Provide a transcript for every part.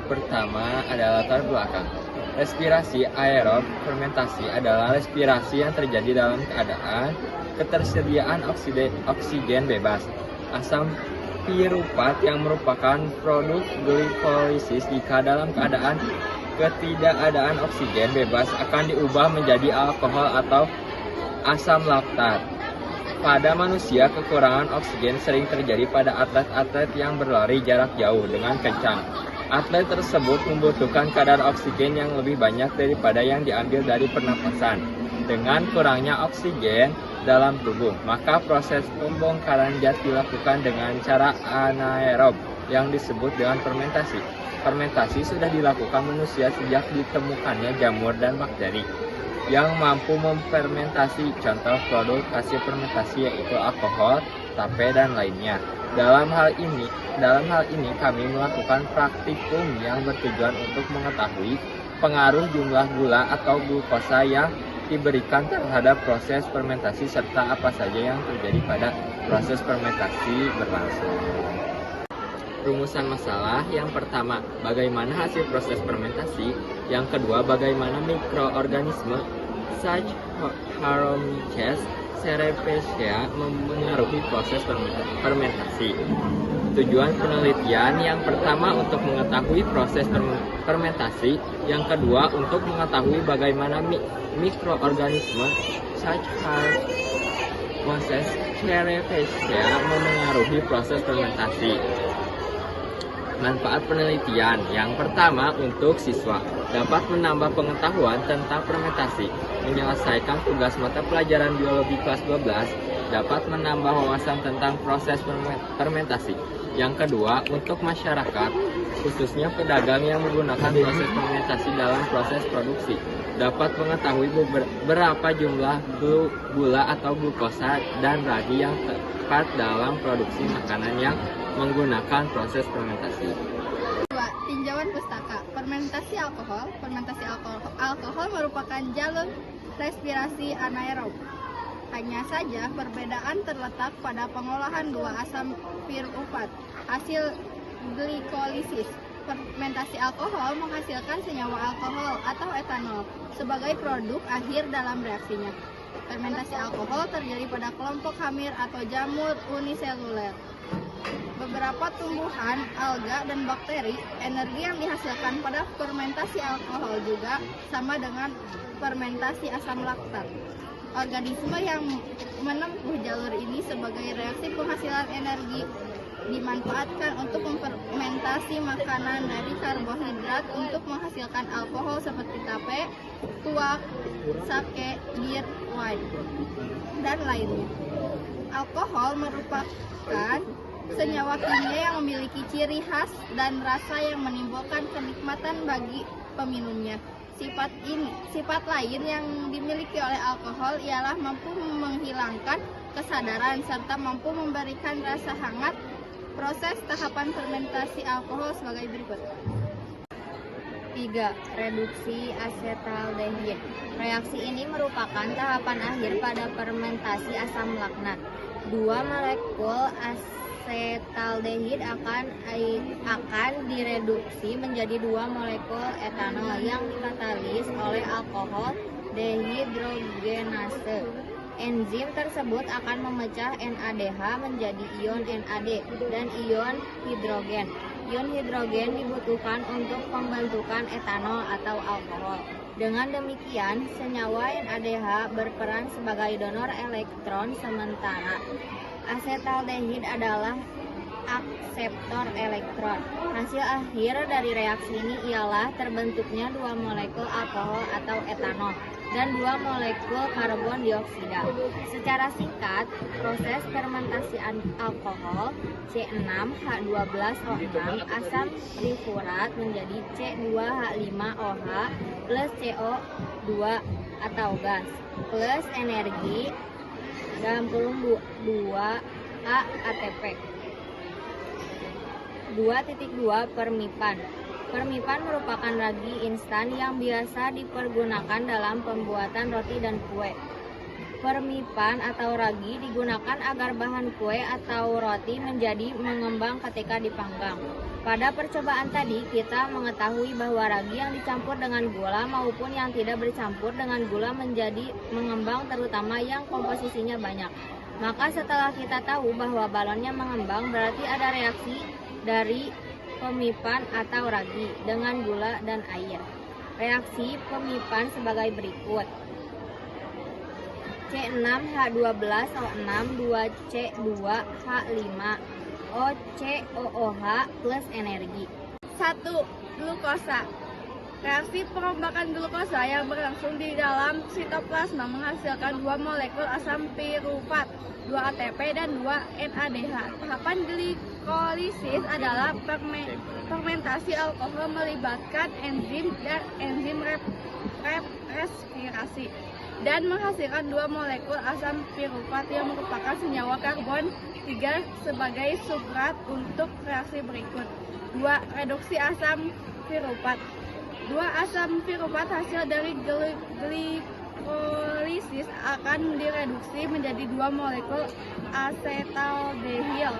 pertama adalah latar belakang. Respirasi aerob fermentasi adalah respirasi yang terjadi dalam keadaan ketersediaan oksigen bebas. Asam piruvat yang merupakan produk glikolisis jika dalam keadaan ketidakadaan oksigen bebas akan diubah menjadi alkohol atau asam laktat. Pada manusia, kekurangan oksigen sering terjadi pada atlet-atlet yang berlari jarak jauh dengan kencang. Atlet tersebut membutuhkan kadar oksigen yang lebih banyak daripada yang diambil dari pernapasan. Dengan kurangnya oksigen dalam tubuh, maka proses pembongkaran zat dilakukan dengan cara anaerob yang disebut dengan fermentasi. Fermentasi sudah dilakukan manusia sejak ditemukannya jamur dan bakteri yang mampu memfermentasi. Contoh produk hasil fermentasi yaitu alkohol, tape, dan lainnya. Dalam hal ini kami melakukan praktikum yang bertujuan untuk mengetahui pengaruh jumlah gula atau glukosa yang diberikan terhadap proses fermentasi serta apa saja yang terjadi pada proses fermentasi berlangsung. Rumusan masalah: yang pertama, bagaimana hasil proses fermentasi; yang kedua, bagaimana mikroorganisme Saccharomyces cerevisiae memengaruhi proses fermentasi. Tujuan penelitian: yang pertama untuk mengetahui proses fermentasi, yang kedua untuk mengetahui bagaimana mikroorganisme Saccharomyces cerevisiae memengaruhi proses fermentasi. Manfaat penelitian: yang pertama, untuk siswa dapat menambah pengetahuan tentang fermentasi, menyelesaikan tugas mata pelajaran biologi kelas 12, dapat menambah wawasan tentang proses fermentasi. Yang kedua, untuk masyarakat, khususnya pedagang yang menggunakan proses fermentasi dalam proses produksi, dapat mengetahui berapa jumlah gula atau glukosa dan ragi yang tepat dalam produksi makanan yang menggunakan proses fermentasi. 2. Tinjauan pustaka. Fermentasi alkohol. Fermentasi alkohol merupakan jalur respirasi anaerob. Hanya saja perbedaan terletak pada pengolahan dua asam piruvat hasil glikolisis. Fermentasi alkohol menghasilkan senyawa alkohol atau etanol sebagai produk akhir dalam reaksinya. Fermentasi alkohol terjadi pada kelompok hamir atau jamur uniseluler. Beberapa tumbuhan, alga, dan bakteri, energi yang dihasilkan pada fermentasi alkohol juga sama dengan fermentasi asam laktat. Organisme yang menempuh jalur ini sebagai reaksi penghasilan energi dimanfaatkan untuk memfermentasi makanan dari karbohidrat untuk menghasilkan alkohol seperti tape, tuak, sake, bir, wine, dan lainnya. Alkohol merupakan senyawa kimia yang memiliki ciri khas dan rasa yang menimbulkan kenikmatan bagi peminumnya. Sifat lain yang dimiliki oleh alkohol ialah mampu menghilangkan kesadaran serta mampu memberikan rasa hangat. Proses tahapan fermentasi alkohol sebagai berikut. 3. Reduksi asetaldehid. Reaksi ini merupakan tahapan akhir pada fermentasi asam laknat. Dua molekul asetaldehid akan direduksi menjadi dua molekul etanol yang dikatalis oleh alkohol dehidrogenase. Enzim tersebut akan memecah NADH menjadi ion NAD dan ion hidrogen. Ion hidrogen dibutuhkan untuk pembentukan etanol atau alkohol. Dengan demikian, senyawa NADH berperan sebagai donor elektron sementara asetaldehid adalah akseptor elektron. Hasil akhir dari reaksi ini ialah terbentuknya dua molekul alkohol atau etanol dan dua molekul karbon dioksida. Secara singkat, proses fermentasi alkohol C6H12O6 asam trifurat menjadi C2H5OH plus CO2 atau gas plus energi dalam kurung 2A ATP. 2.2 Permipan. Permipan merupakan ragi instan yang biasa dipergunakan dalam pembuatan roti dan kue. Permipan atau ragi digunakan agar bahan kue atau roti menjadi mengembang ketika dipanggang. Pada percobaan tadi, kita mengetahui bahwa ragi yang dicampur dengan gula maupun yang tidak bercampur dengan gula menjadi mengembang, terutama yang komposisinya banyak. Maka setelah kita tahu bahwa balonnya mengembang, berarti ada reaksi dari pemipan atau ragi dengan gula dan air. Reaksi pemipan sebagai berikut. C6H12O6 2C2H5 OCOOH plus energi. 1. Glukosa. Reaksi perombakan glukosa yang berlangsung di dalam sitoplasma menghasilkan 2 molekul asam pirufat, 2 ATP dan 2 NADH. Tahapan glikolisis adalah fermentasi alkohol melibatkan enzim dan enzim respirasi dan menghasilkan 2 molekul asam pirufat yang merupakan senyawa karbon 3 sebagai substrat untuk reaksi berikut. 2. Reduksi asam pirufat. 2 asam pirufat hasil dari glikolisis akan direduksi menjadi 2 molekul asetaldehil.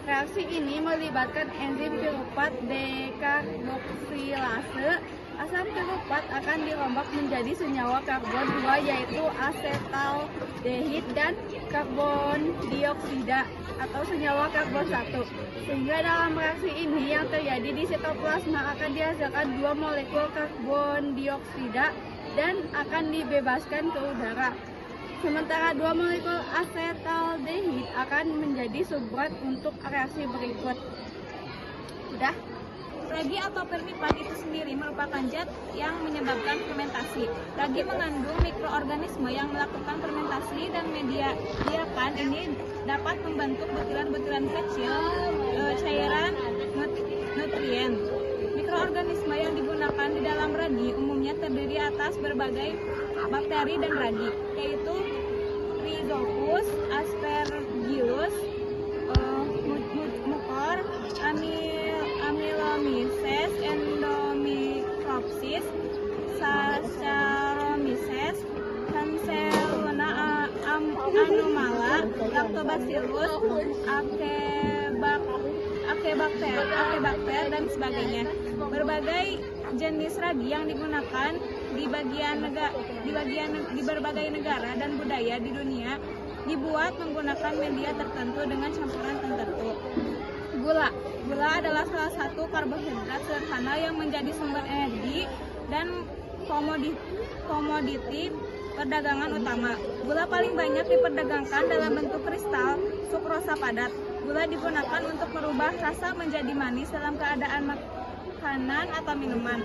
Reaksi ini melibatkan enzim pirufat dekarboksilase. Asam pirufat akan dirombak menjadi senyawa karbon 2 yaitu asetaldehid dan karbon dioksida atau senyawa karbon 1. Sehingga dalam reaksi ini yang terjadi di sitoplasma akan dihasilkan 2 molekul karbon dioksida dan akan dibebaskan ke udara. Sementara 2 molekul asetaldehid akan menjadi substrat untuk reaksi berikut. Sudah? Ragi atau permipan itu sendiri merupakan zat yang menyebabkan fermentasi. Ragi mengandung mikroorganisme yang melakukan fermentasi dan mediakan ini dapat membentuk butiran-butiran kecil cairan nutrien. Mikroorganisme yang digunakan di dalam ragi umumnya terdiri atas berbagai bakteri dan ragi, yaitu Rhizopus, Aspergillus, Mucor, Amylomyces, Endomicropsis, Saccharomyces, Cancelluna anomala, Lactobacillus, Akebakter, dan sebagainya. Berbagai jenis ragi yang digunakan di berbagai negara dan budaya di dunia dibuat menggunakan media tertentu dengan campuran tertentu. Gula adalah salah satu karbohidrat sederhana yang menjadi sumber energi dan komoditi perdagangan utama. Gula paling banyak diperdagangkan dalam bentuk kristal sukrosa padat. Gula digunakan untuk merubah rasa menjadi manis dalam keadaan makanan atau minuman.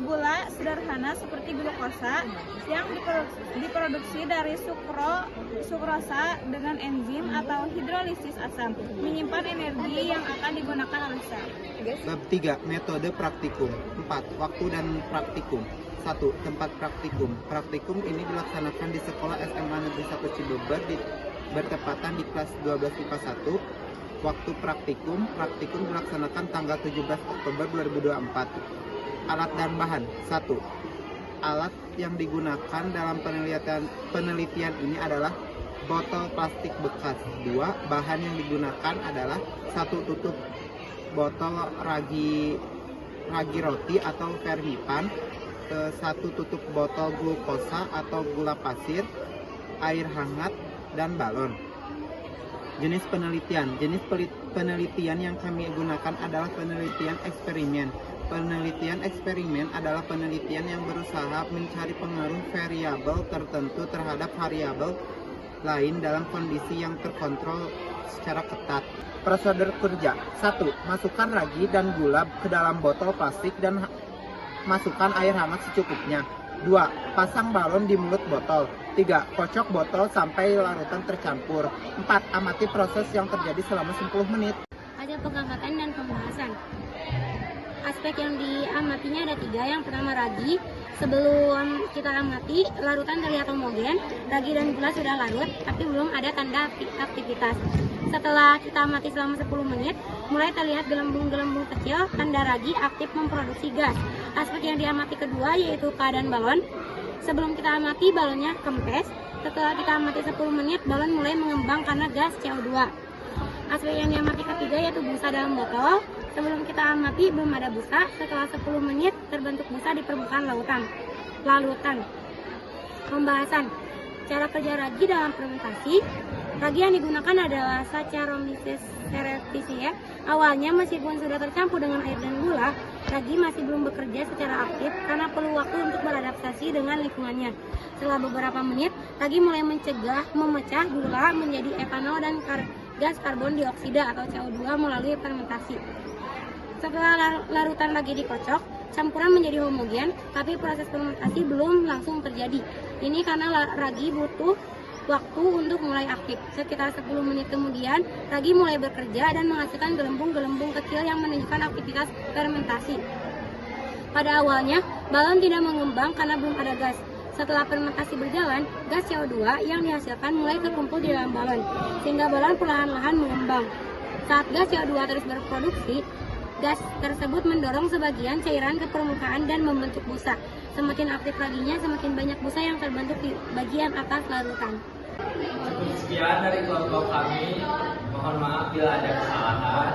Gula sederhana seperti glukosa yang diproduksi dari sukrosa dengan enzim atau hidrolisis asam, menyimpan energi yang akan digunakan oleh sel. Bab 3. Metode praktikum. 4. Waktu dan praktikum. 1. Tempat praktikum. Praktikum ini dilaksanakan di Sekolah SMA Negeri 1 Cibeber bertepatan di kelas 12 IPA 1. Waktu praktikum dilaksanakan tanggal 17 Oktober 2024. Alat dan bahan. 1. Alat yang digunakan dalam penelitian ini adalah botol plastik bekas. 2. Bahan yang digunakan adalah 1 tutup botol ragi roti atau vermipan, 1 tutup botol glukosa atau gula pasir, air hangat, dan balon. Jenis penelitian. Jenis penelitian yang kami gunakan adalah penelitian eksperimen. Penelitian eksperimen adalah penelitian yang berusaha mencari pengaruh variabel tertentu terhadap variabel lain dalam kondisi yang terkontrol secara ketat. Prosedur kerja. 1. Masukkan ragi dan gula ke dalam botol plastik dan masukkan air hangat secukupnya. 2. Pasang balon di mulut botol. 3. Kocok botol sampai larutan tercampur. 4. Amati proses yang terjadi selama 10 menit. Ada pengangkatan dan pembahasan. Aspek yang diamatinya ada 3. Yang pertama ragi. Sebelum kita amati, larutan terlihat homogen. Ragi dan gula sudah larut, tapi belum ada tanda aktivitas. Setelah kita amati selama 10 menit, mulai terlihat gelembung-gelembung kecil, tanda ragi aktif memproduksi gas. Aspek yang diamati kedua yaitu keadaan balon. Sebelum kita amati, balonnya kempes. Setelah kita amati 10 menit, balon mulai mengembang karena gas CO2. Aspek yang diamati ketiga yaitu busa dalam botol. Sebelum kita amati belum ada busa, setelah 10 menit terbentuk busa di permukaan larutan. Pembahasan cara kerja ragi dalam fermentasi. Ragi yang digunakan adalah Saccharomyces cerevisiae. Awalnya meskipun sudah tercampur dengan air dan gula, ragi masih belum bekerja secara aktif karena perlu waktu untuk beradaptasi dengan lingkungannya. Setelah beberapa menit, ragi mulai memecah gula menjadi etanol dan gas karbon dioksida atau CO2 melalui fermentasi. Setelah larutan ragi dikocok, campuran menjadi homogen, tapi proses fermentasi belum langsung terjadi. Ini karena ragi butuh waktu untuk mulai aktif. Sekitar 10 menit kemudian, ragi mulai bekerja dan menghasilkan gelembung-gelembung kecil yang menunjukkan aktivitas fermentasi. Pada awalnya, balon tidak mengembang karena belum ada gas. Setelah fermentasi berjalan, gas CO2 yang dihasilkan mulai terkumpul di dalam balon, sehingga balon perlahan-lahan mengembang. Saat gas CO2 terus berproduksi, gas tersebut mendorong sebagian cairan ke permukaan dan membentuk busa. Semakin aktif raginya, semakin banyak busa yang terbentuk di bagian atas larutan. Sekian dari kelompok kami. Mohon maaf bila ada kesalahan.